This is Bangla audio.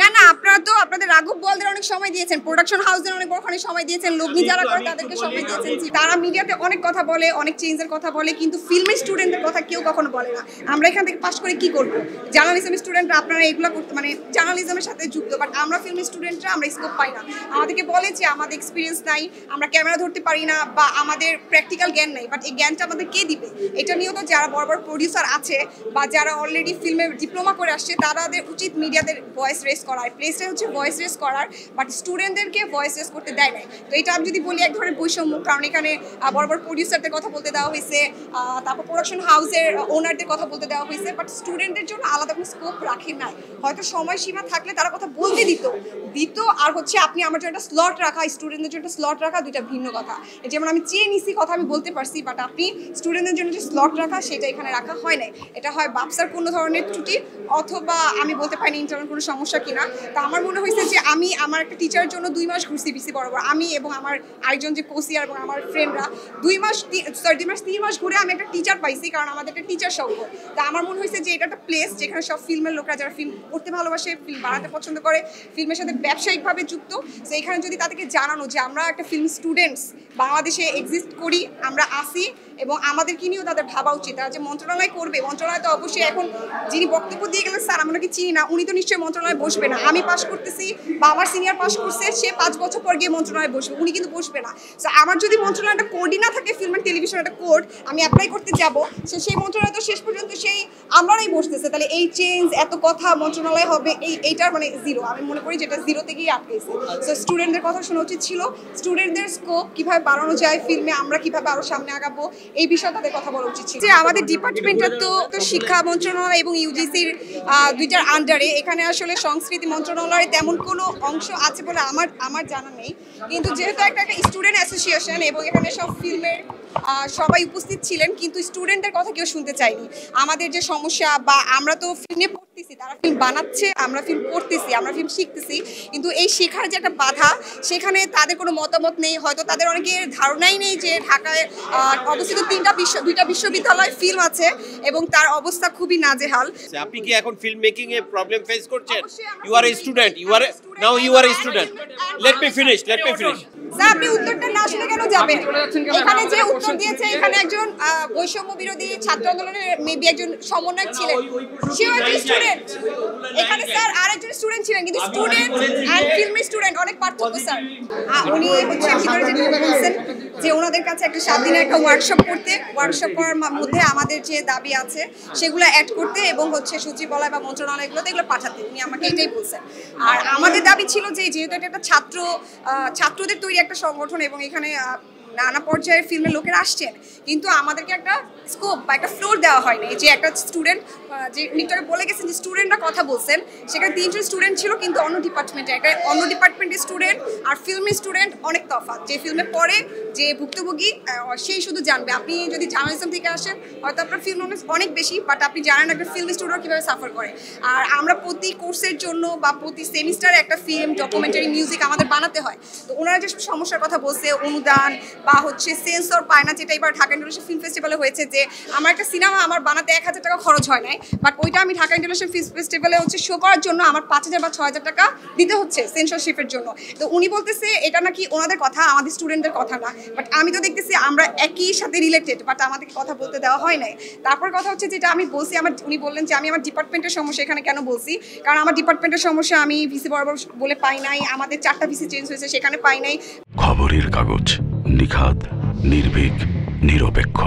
না না, আপনারা তো আপনাদের রাঘব বোয়ালদের অনেক সময় দিয়েছেন, প্রোডাকশন হাউসের অনেক বড়খানি সময় দিয়েছেন, লগ্নি যারা করে তাদেরকে সময় দিয়েছেন। তারা মিডিয়াতে অনেক কথা বলে, অনেক চেঞ্জের কথা বলে, কিন্তু ফিল্মের স্টুডেন্টদের কথা কেউ কখনো বলে না। আমরা এখান থেকে পাশ করে কি করবো? জার্নালিজমের স্টুডেন্টরা আপনারা এগুলো করতে মানে জার্নালিজমের সাথে যুক্ত, বাট আমরা ফিল্মের স্টুডেন্টরা আমরা স্কোপ পাই না। আমাদেরকে বলে যে আমাদের এক্সপিরিয়েন্স নাই, আমরা ক্যামেরা ধরতে পারি না, বা আমাদের প্র্যাকটিক্যাল জ্ঞান নাই। বাট এই জ্ঞানটা আমাদের কে দিবে? এটা নিয়েও তো যারা বড় বড় প্রডিউসার আছে বা যারা অলরেডি ফিল্মে ডিপ্লোমা করে আসছে তাদের উচিত মিডিয়াদের ভয়েস রেস করার। প্লেসটা হচ্ছে ভয়েস রেস করার, বাট স্টুডেন্টদেরকে ভয়েস রেস করতে দেয় নাই। তো এটা আমি যদি বলি এক ধরনের বৈষম্য, কারণ এখানে বড় বড় প্রডিউসারদের কথা বলতে দেওয়া হয়েছে, তারপর প্রোডাকশন হাউসের ওনারদের কথা বলতে দেওয়া হয়েছে, বাট স্টুডেন্টদের জন্য আলাদা কোনো স্কোপ রাখে নাই। হয়তো সময়সীমা থাকলে তারা কথা বলতে দিত, আর হচ্ছে আপনি আমার জন্য একটা স্লট রাখা, স্টুডেন্টদের জন্য একটা স্লট রাখা, দুইটা ভিন্ন কথা। যেমন আমি চেয়ে নিছি কথা আমি বলতে পারছি, বাট আপনি স্টুডেন্টদের জন্য যে স্লট রাখা সেটা এখানে রাখা হয় নাই। এটা হয় বাপসার কোনো ধরনের ত্রুটি, অথবা আমি বলতে পারিনি ইন্টারনাল কোনো সমস্যা কিনা। তা আমার মনে হয়েছে যে আমি আমার একটা টিচারের জন্য 2 মাস ঘুরছি বিসি বরাবর, আমি এবং আমার আরেকজন যে কোসিয়ার এবং আমার ফ্রেন্ডরা 3 মাস ঘুরে আমি একটা টিচার পাইছি, কারণ আমাদের একটা টিচার সংঘ। তা আমার মনে হয়েছে যে এটা একটা প্লেস যেখানে সব ফিল্মের লোকরা যারা ফিল্ম করতে ভালোবাসে, ফিল্ম বানাতে পছন্দ করে, ফিল্মের সাথে ব্যবসায়িকভাবে যুক্ত, তো এখানে যদি তাদেরকে জানানো যে আমরা একটা ফিল্ম স্টুডেন্টস বাংলাদেশে এক্সিস্ট করি, আমরা আসি, এবং আমাদেরকে নিয়েও তাদের ভাবা উচিত। তারা যে মন্ত্রণালয় করবে, মন্ত্রণালয় তো অবশ্যই এখন যিনি বক্তব্য দিয়ে গেলেন স্যার আমরা কি চিনি না, উনি তো নিশ্চয়ই মন্ত্রণালয়ে বসবে না। আমি পাশ করতেছি বা আমার সিনিয়র পাশ করছে, সে 5 বছর পর গিয়ে মন্ত্রণালয়ে বসবে, উনি কিন্তু বসবে না। সো আমার যদি মন্ত্রণালয়টা কোডই না থাকে, ফিল্ম অ্যান্ড টেলিভিশন একটা কোড আমি অ্যাপ্লাই করতে যাব, সেই মন্ত্রণালয় তো শেষ পর্যন্ত সেই আমরাই বসতেছে। তাহলে এই চেঞ্জ এত কথা মন্ত্রণালয় হবে, এইটার মানে জিরো। আমি মনে করি যেটা জিরো থেকেই আটকেছে। সো স্টুডেন্টদের কথা শোনা উচিত ছিল, স্টুডেন্টদের স্কোপ কীভাবে বাড়ানো যায় ফিল্মে, আমরা কীভাবে আরও সামনে আগাবো, এই বিষয়ে তাদের কথা বলা উচিত ছিল। যে আমাদের ডিপার্টমেন্টটা তো শিক্ষা মন্ত্রণালয় এবং ইউজিসির দুইটার আন্ডারে। এখানে আসলে সংস্কৃতি মন্ত্রণালয়ের তেমন কোনো অংশ আছে বলে আমার জানা নেই, কিন্তু যেহেতু একটা স্টুডেন্ট অ্যাসোসিয়েশন এবং এখানে সব ফিল্মের সবাই উপস্থিত ছিলেন, কিন্তু স্টুডেন্টদের কথা কেউ শুনতে চায়নি। আমাদের যে সমস্যা, বা আমরা তো ফিল্মে পড়তেছি, তারা ফিল্ম বানাচ্ছে, আমরা ফিল্ম করতেছি, আমরা ফিল্ম শিখতেছি, কিন্তু এই শেখার যে একটা বাধা, সেখানে তাদের কোনো মতামত নেই। হয়তো তাদের অনেকের ধারণাই নেই যে ঢাকায় অবস্থিত 2টা বিশ্ববিদ্যালয় ফিল্ম আছে এবং তার অবস্থা খুবই নাজেহাল। আপনি কি এখন ফিল্ম মেকিং এ প্রবলেম ফেস করছেন? You are a student, now you are a student. Let me finish. Sir আপনি উত্তরটা না শুনে কেন যাবেন? এখানে যে উত্তর দিয়েছে, এখানে একজন বৈষম্য বিরোধী ছাত্র আন্দোলনের মেবি একজন সমন্বয়ক ছিলেন, সেও একজন স্টুডেন্ট। এখানে স্যার আরেকজন স্টুডেন্ট ছিলেন, কিন্তু স্টুডেন্ট অ্যান্ড ফিল্ম স্টুডেন্ট অনেক পার্থক্য স্যার। উনি হচ্ছে ভিতরে যেটা বলছেন যে ওনাদের কাছে একটা 7 দিনের একটা ওয়ার্কশপ করতে, ওয়ার্কশপ করার মধ্যে আমাদের যে দাবি আছে সেগুলো অ্যাড করতে, এবং হচ্ছে সচিবালয় বা মন্ত্রণালয়গুলোতে এগুলো পাঠাতে। উনি আমাকে এটাই বলছেন। আর আমাদের দাবি ছিল যে যেহেতু এটা একটা ছাত্রদের তৈরি একটা সংগঠন, এবং এখানে নানা পর্যায়ের ফিল্মের লোকেরা আসছেন, কিন্তু আমাদেরকে একটা স্কোপ বা একটা ফ্লোর দেওয়া হয়নি। যে একটা স্টুডেন্ট, যে উনিটাকে বলে গেছেন যে স্টুডেন্টরা কথা বলছেন, সেখানে 3 জন স্টুডেন্ট ছিল, কিন্তু অন্য ডিপার্টমেন্টের স্টুডেন্ট আর ফিল্মের স্টুডেন্ট অনেক তফাৎ। যে ফিল্মে পড়ে, যে ভুক্তভোগী, সেই শুধু জানবে। আপনি যদি জার্নালিজম থেকে আসেন, হয়তো আপনার ফিল্ম নলেজ অনেক বেশি, বাট আপনি জানেন একটা ফিল্ম স্টুডেন্ট কীভাবে সাফার করে। আর আমরা প্রতি কোর্সের জন্য বা প্রতি সেমিস্টারে একটা ফিল্ম, ডকুমেন্টারি, মিউজিক আমাদের বানাতে হয়। তো ওনারা যে সমস্যার কথা বলছে, অনুদান বা হচ্ছে সেন্সর পায় না, যেটা এবার ঢাকা ইন্টারন্যাশনাল ফিল্ম ফেস্টিভ্যালে হয়েছে, যে আমার একটা সিনেমা আমার বানাতে 1000 টাকা খরচ হয় নাই, বাট ওইটা আমি ঢাকা ইন্টারন্যাশনাল ফিল্ম ফেস্টিভ্যালে হচ্ছে শো করার জন্য আমার 5000 বা 6000 টাকা দিতে হচ্ছে সেন্সরশিপের জন্য। তো উনি বলতেছে এটা নাকি ওনাদের কথা, আমাদের স্টুডেন্টদের কথা না। বাট আমি তো দেখতেছি আমরা একই সাথে রিলেটেড, বাট আমাদেরকে কথা বলতে দেওয়া হয় নাই। তারপর কথা হচ্ছে যেটা আমি বলছি, উনি বললেন যে আমি আমার ডিপার্টমেন্টের সমস্যা এখানে কেন বলছি, কারণ আমার ডিপার্টমেন্টের সমস্যা আমি ভিসি বরাবর বলে পাই নাই, আমাদের 4টা ভিসি চেঞ্জ হয়েছে, সেখানে পাই নাই। খবরের কাগজ, নিখাদ, নির্ভীক, নিরপেক্ষ।